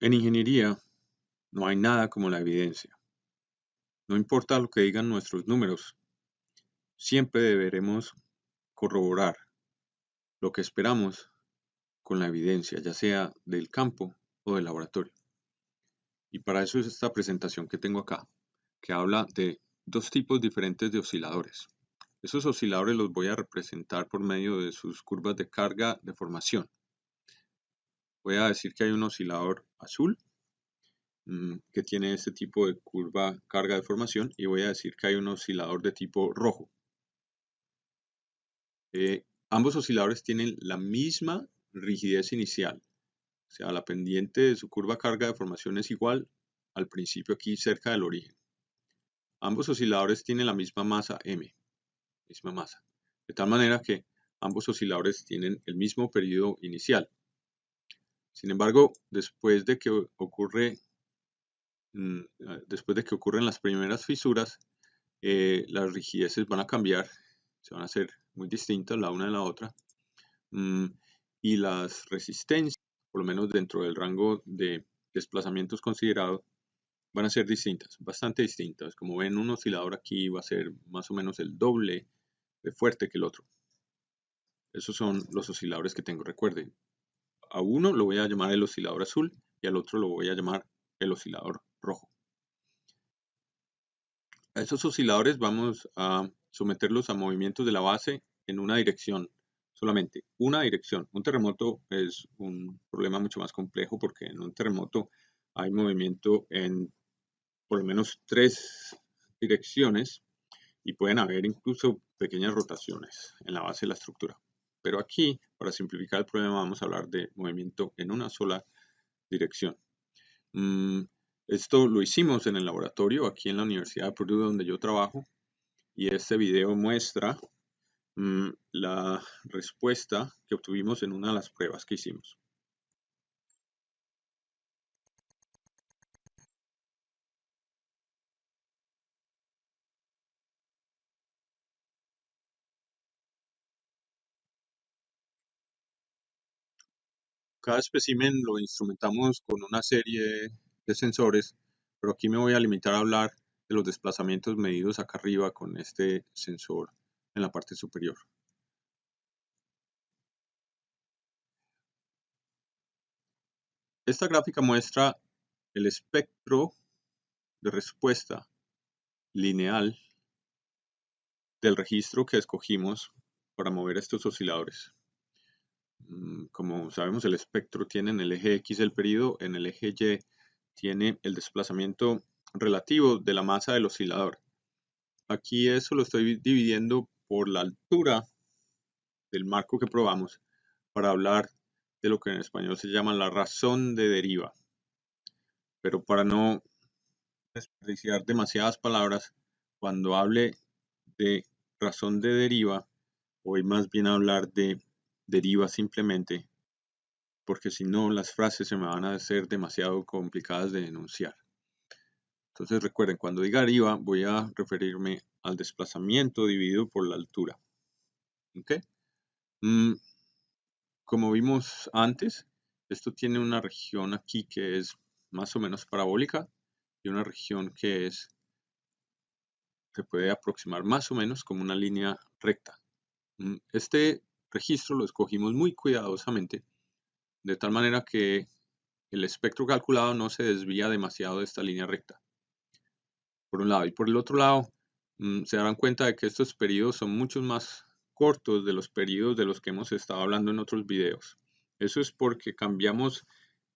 En ingeniería no hay nada como la evidencia. No importa lo que digan nuestros números, siempre deberemos corroborar lo que esperamos con la evidencia, ya sea del campo o del laboratorio. Y para eso es esta presentación que tengo acá, que habla de dos tipos diferentes de osciladores. Esos osciladores los voy a representar por medio de sus curvas de carga de formación. Voy a decir que hay un oscilador azul que tiene este tipo de curva carga de formación, y voy a decir que hay un oscilador de tipo rojo. Ambos osciladores tienen la misma rigidez inicial, o sea, la pendiente de su curva carga de formación es igual al principio aquí cerca del origen. Ambos osciladores tienen la misma masa M, de tal manera que ambos osciladores tienen el mismo periodo inicial. Sin embargo, después de que ocurren las primeras fisuras, las rigideces van a cambiar, se van a hacer muy distintas la una de la otra, y las resistencias, por lo menos dentro del rango de desplazamientos considerado, van a ser distintas, bastante distintas. Como ven, un oscilador aquí va a ser más o menos el doble de fuerte que el otro. Esos son los osciladores que tengo. Recuerden, a uno lo voy a llamar el oscilador azul y al otro lo voy a llamar el oscilador rojo. A esos osciladores vamos a someterlos a movimientos de la base en una dirección, solamente una dirección. Un terremoto es un problema mucho más complejo porque en un terremoto hay movimiento en por lo menos 3 direcciones y pueden haber incluso pequeñas rotaciones en la base de la estructura. Pero aquí, para simplificar el problema, vamos a hablar de movimiento en una sola dirección. Esto lo hicimos en el laboratorio aquí en la Universidad de Purdue, donde yo trabajo, y este video muestra la respuesta que obtuvimos en una de las pruebas que hicimos. Cada espécimen lo instrumentamos con una serie de sensores, pero aquí me voy a limitar a hablar de los desplazamientos medidos acá arriba con este sensor en la parte superior. Esta gráfica muestra el espectro de respuesta lineal del registro que escogimos para mover estos osciladores. Como sabemos, el espectro tiene en el eje X el periodo, en el eje Y tiene el desplazamiento relativo de la masa del oscilador. Aquí eso lo estoy dividiendo por la altura del marco que probamos para hablar de lo que en español se llama la razón de deriva. Pero para no desperdiciar demasiadas palabras, cuando hable de razón de deriva, voy más bien a hablar de deriva simplemente, porque si no las frases se me van a hacer demasiado complicadas de enunciar. Entonces recuerden, cuando diga deriva voy a referirme al desplazamiento dividido por la altura. ¿Okay? Como vimos antes, esto tiene una región aquí que es más o menos parabólica y una región que se puede aproximar más o menos como una línea recta. Este registro lo escogimos muy cuidadosamente, de tal manera que el espectro calculado no se desvía demasiado de esta línea recta, por un lado. Y por el otro lado, se darán cuenta de que estos periodos son mucho más cortos de los periodos de los que hemos estado hablando en otros videos. Eso es porque cambiamos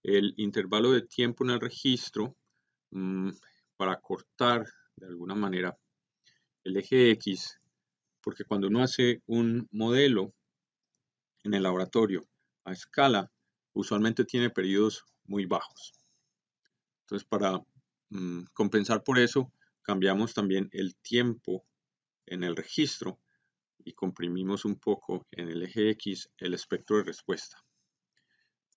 el intervalo de tiempo en el registro para cortar de alguna manera el eje X, porque cuando uno hace un modelo en el laboratorio a escala, usualmente tiene periodos muy bajos. Entonces, para compensar por eso, cambiamos también el tiempo en el registro y comprimimos un poco en el eje X el espectro de respuesta.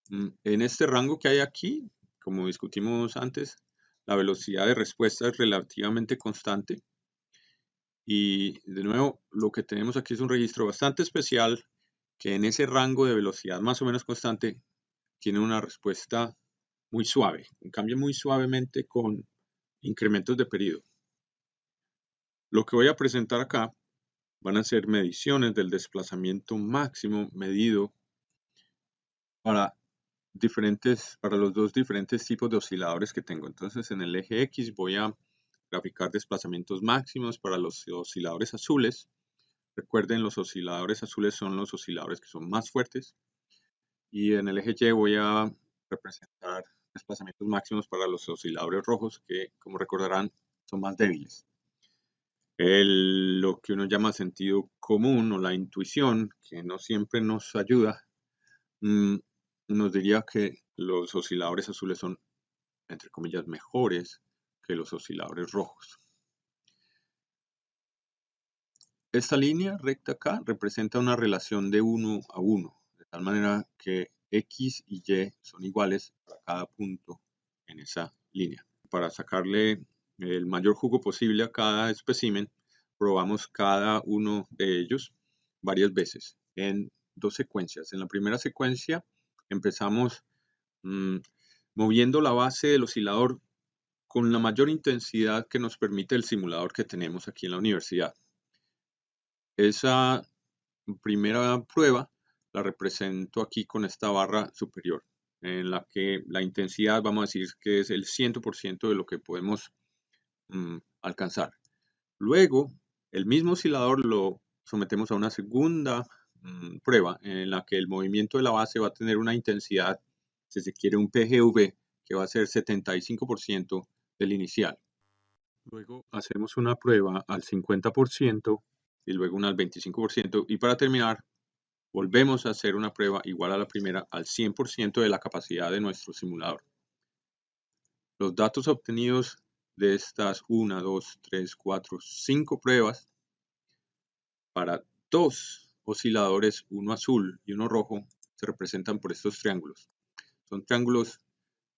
En este rango que hay aquí, como discutimos antes, la velocidad de respuesta es relativamente constante. Y de nuevo, lo que tenemos aquí es un registro bastante especial que en ese rango de velocidad más o menos constante tiene una respuesta muy suave, cambia muy suavemente con incrementos de periodo. Lo que voy a presentar acá van a ser mediciones del desplazamiento máximo medido para los dos diferentes tipos de osciladores que tengo. Entonces, en el eje X voy a graficar desplazamientos máximos para los osciladores azules. Recuerden, los osciladores azules son los osciladores que son más fuertes. Y en el eje Y voy a representar desplazamientos máximos para los osciladores rojos, que, como recordarán, son más débiles. Lo que uno llama sentido común o la intuición, que no siempre nos ayuda, nos diría que los osciladores azules son, entre comillas, mejores que los osciladores rojos. Esta línea recta acá representa una relación de 1 a 1, de tal manera que X y Y son iguales para cada punto en esa línea. Para sacarle el mayor jugo posible a cada espécimen, probamos cada uno de ellos varias veces en dos secuencias. En la primera secuencia empezamos moviendo la base del oscilador con la mayor intensidad que nos permite el simulador que tenemos aquí en la universidad. Esa primera prueba la represento aquí con esta barra superior, en la que la intensidad, vamos a decir que es el 100% de lo que podemos alcanzar. Luego, el mismo oscilador lo sometemos a una segunda prueba en la que el movimiento de la base va a tener una intensidad, si se quiere, un PGV, que va a ser 75% del inicial. Luego hacemos una prueba al 50% y luego una al 25%. Y para terminar, volvemos a hacer una prueba igual a la primera al 100% de la capacidad de nuestro simulador. Los datos obtenidos de estas 1, 2, 3, 4, 5 pruebas para dos osciladores, uno azul y uno rojo, se representan por estos triángulos. Son triángulos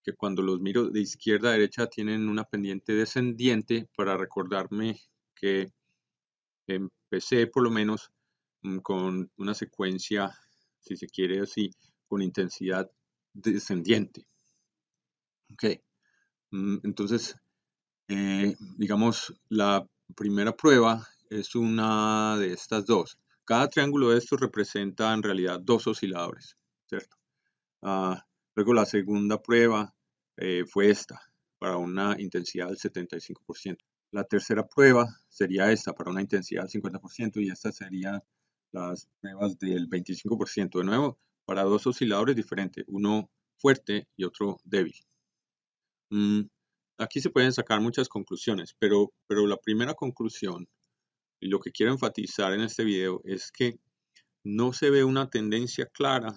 que cuando los miro de izquierda a derecha tienen una pendiente descendiente para recordarme que empecé por lo menos con una secuencia, si se quiere así, con intensidad descendiente. Ok, entonces, digamos, la primera prueba es una de estas dos. Cada triángulo de estos representa en realidad dos osciladores, ¿cierto? Luego la segunda prueba fue esta, para una intensidad del 75%. La tercera prueba sería esta, para una intensidad del 50%, y estas serían las pruebas del 25%. De nuevo, para dos osciladores diferentes, uno fuerte y otro débil. Aquí se pueden sacar muchas conclusiones, pero la primera conclusión, y lo que quiero enfatizar en este video, es que no se ve una tendencia clara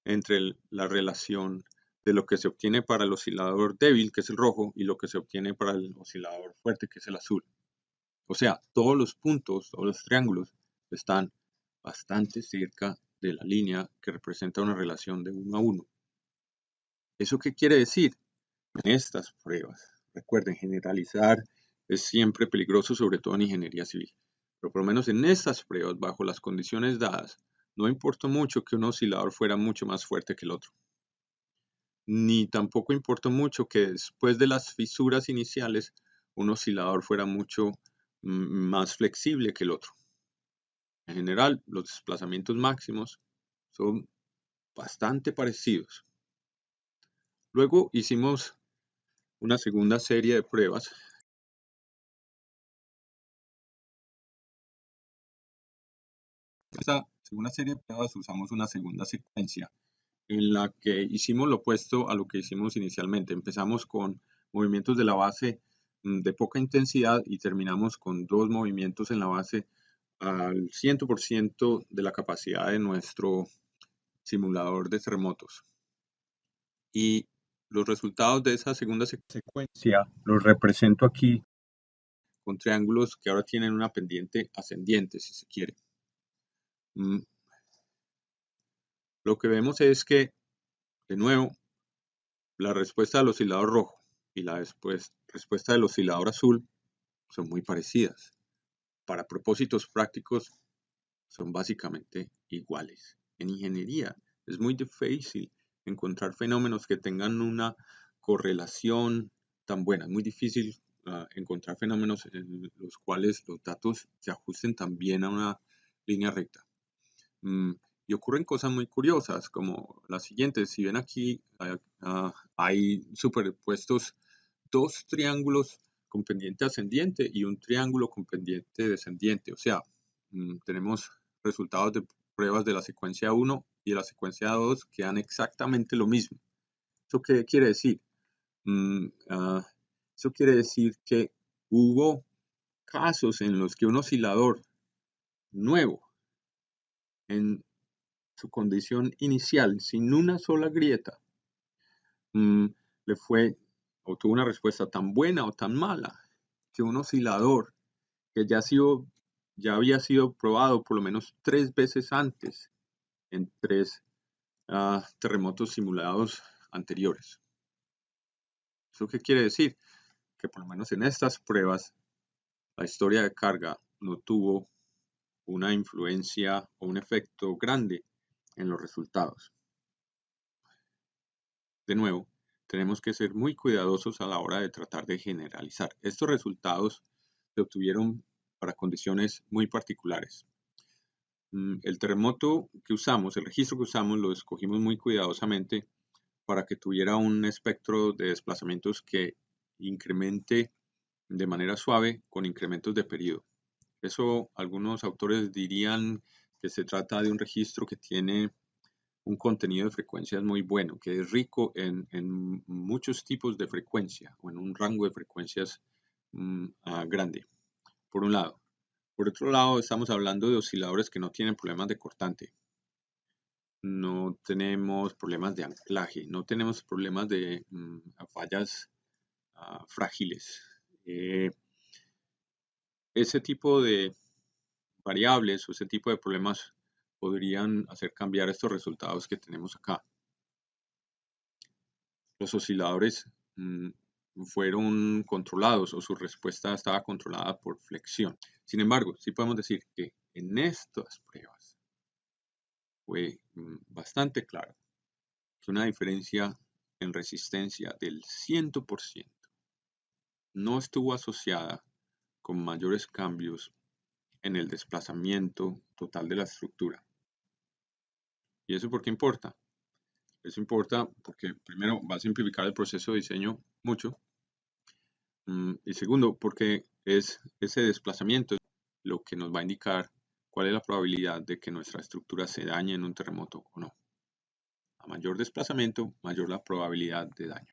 entre la relación de lo que se obtiene para el oscilador débil, que es el rojo, y lo que se obtiene para el oscilador fuerte, que es el azul. O sea, todos los puntos, todos los triángulos están bastante cerca de la línea que representa una relación de 1 a 1. ¿Eso qué quiere decir? En estas pruebas, recuerden, generalizar es siempre peligroso, sobre todo en ingeniería civil. Pero por lo menos en estas pruebas, bajo las condiciones dadas, no importa mucho que un oscilador fuera mucho más fuerte que el otro. Ni tampoco importa mucho que después de las fisuras iniciales, un oscilador fuera mucho más flexible que el otro. En general, los desplazamientos máximos son bastante parecidos. Luego hicimos una segunda serie de pruebas. En esta segunda serie de pruebas usamos una segunda secuencia en la que hicimos lo opuesto a lo que hicimos inicialmente. Empezamos con movimientos de la base de poca intensidad y terminamos con dos movimientos en la base al 100% de la capacidad de nuestro simulador de terremotos. Y los resultados de esa segunda secuencia los represento aquí con triángulos que ahora tienen una pendiente ascendiente, si se quiere. Lo que vemos es que, de nuevo, la respuesta del oscilador rojo y la respuesta del oscilador azul son muy parecidas. Para propósitos prácticos, son básicamente iguales. En ingeniería es muy difícil encontrar fenómenos que tengan una correlación tan buena. Es muy difícil encontrar fenómenos en los cuales los datos se ajusten tan bien a una línea recta. Y ocurren cosas muy curiosas, como las siguientes. Si ven aquí, hay superpuestos dos triángulos con pendiente ascendiente y un triángulo con pendiente descendiente. O sea, tenemos resultados de pruebas de la secuencia 1 y de la secuencia 2 que dan exactamente lo mismo. ¿Eso qué quiere decir? Eso quiere decir que hubo casos en los que un oscilador nuevo en su condición inicial, sin una sola grieta, le fue o tuvo una respuesta tan buena o tan mala que un oscilador que ya había sido probado por lo menos 3 veces antes en 3 terremotos simulados anteriores. ¿Eso qué quiere decir? Que por lo menos en estas pruebas la historia de carga no tuvo una influencia o un efecto grande en los resultados. De nuevo, tenemos que ser muy cuidadosos a la hora de tratar de generalizar. Estos resultados se obtuvieron para condiciones muy particulares. El terremoto que usamos, el registro que usamos, lo escogimos muy cuidadosamente para que tuviera un espectro de desplazamientos que incremente de manera suave con incrementos de periodo. Eso algunos autores dirían que se trata de un registro que tiene un contenido de frecuencias muy bueno, que es rico en muchos tipos de frecuencia o en un rango de frecuencias grande, por un lado. Por otro lado, estamos hablando de osciladores que no tienen problemas de cortante. No tenemos problemas de anclaje, no tenemos problemas de fallas frágiles. Ese tipo de variables o ese tipo de problemas podrían hacer cambiar estos resultados que tenemos acá. Los osciladores fueron controlados o su respuesta estaba controlada por flexión. Sin embargo, sí podemos decir que en estas pruebas fue bastante claro que una diferencia en resistencia del 100% no estuvo asociada con mayores cambios en el desplazamiento total de la estructura. ¿Y eso por qué importa? Eso importa porque primero va a simplificar el proceso de diseño mucho. Y segundo, porque es ese desplazamiento lo que nos va a indicar cuál es la probabilidad de que nuestra estructura se dañe en un terremoto o no. A mayor desplazamiento, mayor la probabilidad de daño.